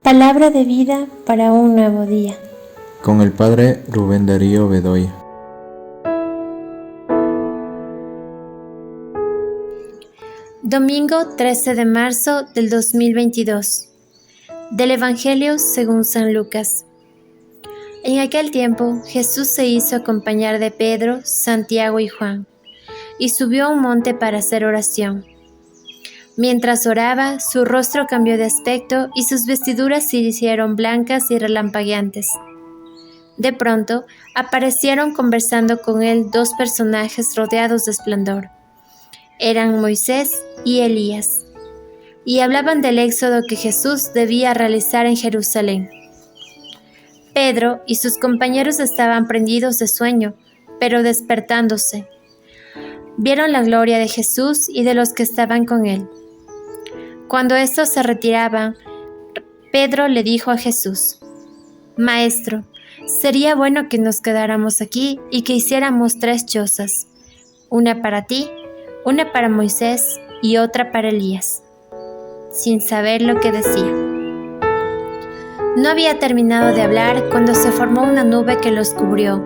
Palabra de vida para un nuevo día. Con el Padre Rubén Darío Bedoya. Domingo 13 de marzo del 2022. Del Evangelio según San Lucas. En aquel tiempo Jesús se hizo acompañar de Pedro, Santiago y Juan, y subió a un monte para hacer oración. Mientras oraba, su rostro cambió de aspecto y sus vestiduras se hicieron blancas y relampagueantes. De pronto, aparecieron conversando con él dos personajes rodeados de esplendor. Eran Moisés y Elías, y hablaban del éxodo que Jesús debía realizar en Jerusalén. Pedro y sus compañeros estaban prendidos de sueño, pero despertándose, vieron la gloria de Jesús y de los que estaban con él. Cuando estos se retiraban, Pedro le dijo a Jesús: «Maestro, sería bueno que nos quedáramos aquí y que hiciéramos 3 chozas, una para ti, una para Moisés y otra para Elías», sin saber lo que decía. No había terminado de hablar cuando se formó una nube que los cubrió,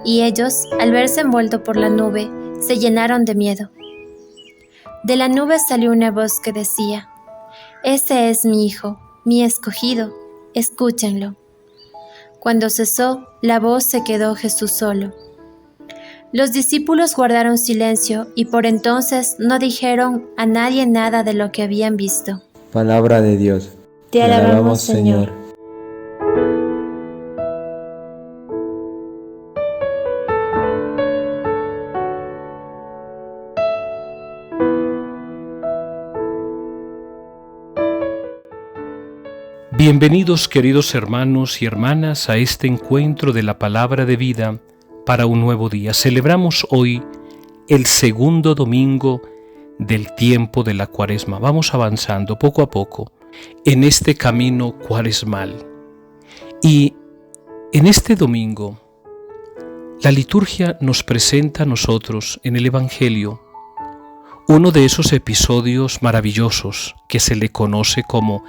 y ellos, al verse envueltos por la nube, se llenaron de miedo. De la nube salió una voz que decía: «Ese es mi Hijo, mi escogido, escúchenlo». Cuando cesó, la voz se quedó Jesús solo. Los discípulos guardaron silencio y por entonces no dijeron a nadie nada de lo que habían visto. Palabra de Dios. Te alabamos, Señor. Bienvenidos, queridos hermanos y hermanas, a este encuentro de la palabra de vida para un nuevo día. Celebramos hoy el segundo domingo del tiempo de la Cuaresma. Vamos avanzando poco a poco en este camino cuaresmal. Y en este domingo, la liturgia nos presenta a nosotros en el Evangelio uno de esos episodios maravillosos que se le conoce como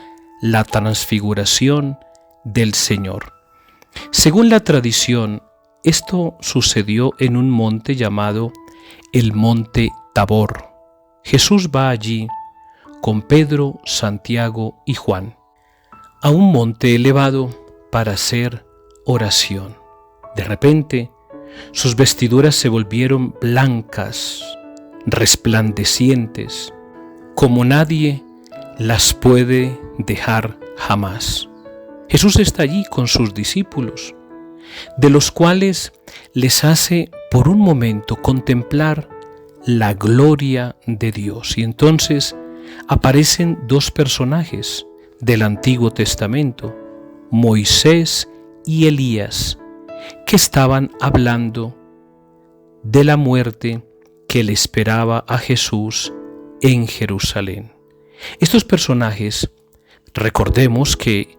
la transfiguración del Señor. Según la tradición, esto sucedió en un monte llamado el Monte Tabor. Jesús va allí con Pedro, Santiago y Juan a un monte elevado para hacer oración. De repente, sus vestiduras se volvieron blancas, resplandecientes, como nadie las puede dejar jamás. Jesús está allí con sus discípulos, de los cuales les hace por un momento contemplar la gloria de Dios. Y entonces aparecen 2 personajes del Antiguo Testamento, Moisés y Elías, que estaban hablando de la muerte que le esperaba a Jesús en Jerusalén. Estos personajes, recordemos que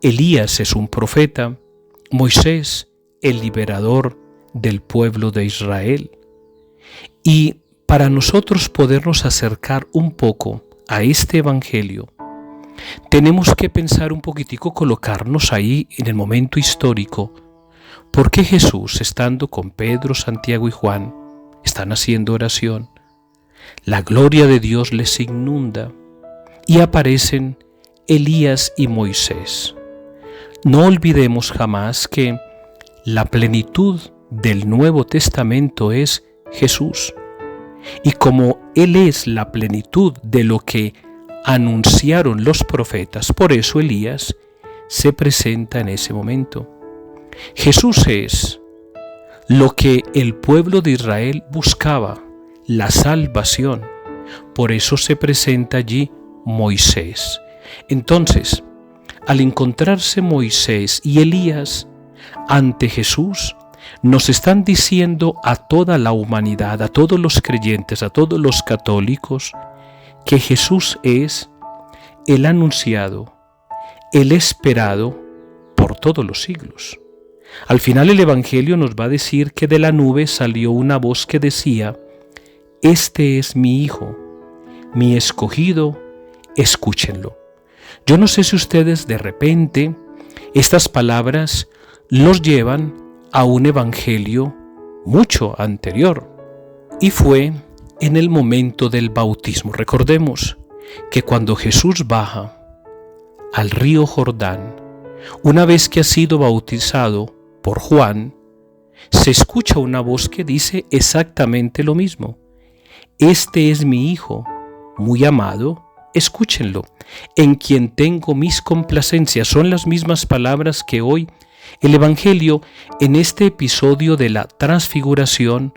Elías es un profeta, Moisés el liberador del pueblo de Israel. Y para nosotros podernos acercar un poco a este Evangelio, tenemos que pensar un poquitico, colocarnos ahí en el momento histórico. ¿Por qué Jesús, estando con Pedro, Santiago y Juan, están haciendo oración? La gloria de Dios les inunda y aparecen Elías y Moisés. No olvidemos jamás que la plenitud del Nuevo Testamento es Jesús. Y como Él es la plenitud de lo que anunciaron los profetas, por eso Elías se presenta en ese momento. Jesús es lo que el pueblo de Israel buscaba, la salvación. Por eso se presenta allí Moisés. Entonces, al encontrarse Moisés y Elías ante Jesús, nos están diciendo a toda la humanidad, a todos los creyentes, a todos los católicos, que Jesús es el anunciado, el esperado por todos los siglos. Al final el Evangelio nos va a decir que de la nube salió una voz que decía: «Este es mi Hijo, mi escogido, escúchenlo». Yo no sé si ustedes de repente estas palabras los llevan a un evangelio mucho anterior, y fue en el momento del bautismo. Recordemos que cuando Jesús baja al río Jordán, una vez que ha sido bautizado por Juan, se escucha una voz que dice exactamente lo mismo. Este es mi Hijo, muy amado, escúchenlo, en quien tengo mis complacencias. Son las mismas palabras que hoy el Evangelio, en este episodio de la transfiguración,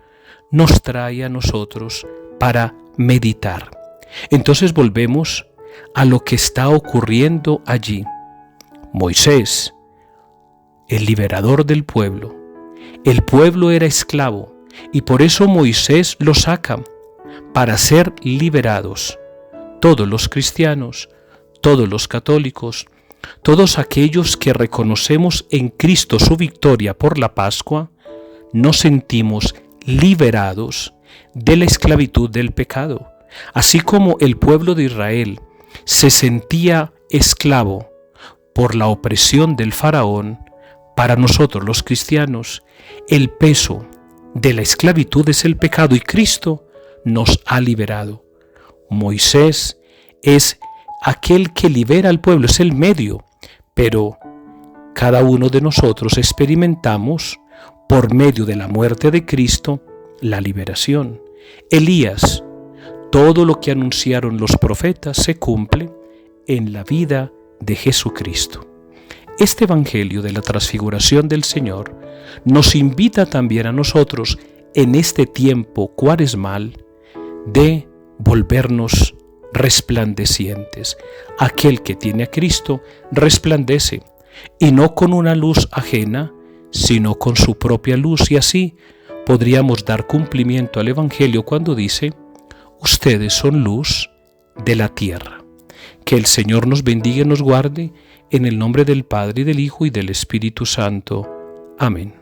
nos trae a nosotros para meditar. Entonces volvemos a lo que está ocurriendo allí. Moisés, el liberador del pueblo. El pueblo era esclavo y por eso Moisés lo saca para ser liberados. Todos los cristianos, todos los católicos, todos aquellos que reconocemos en Cristo su victoria por la Pascua, nos sentimos liberados de la esclavitud del pecado. Así como el pueblo de Israel se sentía esclavo por la opresión del faraón, para nosotros los cristianos el peso de la esclavitud es el pecado y Cristo nos ha liberado. Moisés es aquel que libera al pueblo, es el medio, pero cada uno de nosotros experimentamos por medio de la muerte de Cristo la liberación. Elías, todo lo que anunciaron los profetas se cumple en la vida de Jesucristo. Este Evangelio de la transfiguración del Señor nos invita también a nosotros en este tiempo cuaresmal de volvernos resplandecientes. Aquel que tiene a Cristo resplandece, y no con una luz ajena, sino con su propia luz, y así podríamos dar cumplimiento al Evangelio cuando dice: ustedes son luz de la tierra. Que el Señor nos bendiga y nos guarde, en el nombre del Padre, y del Hijo, y del Espíritu Santo. Amén.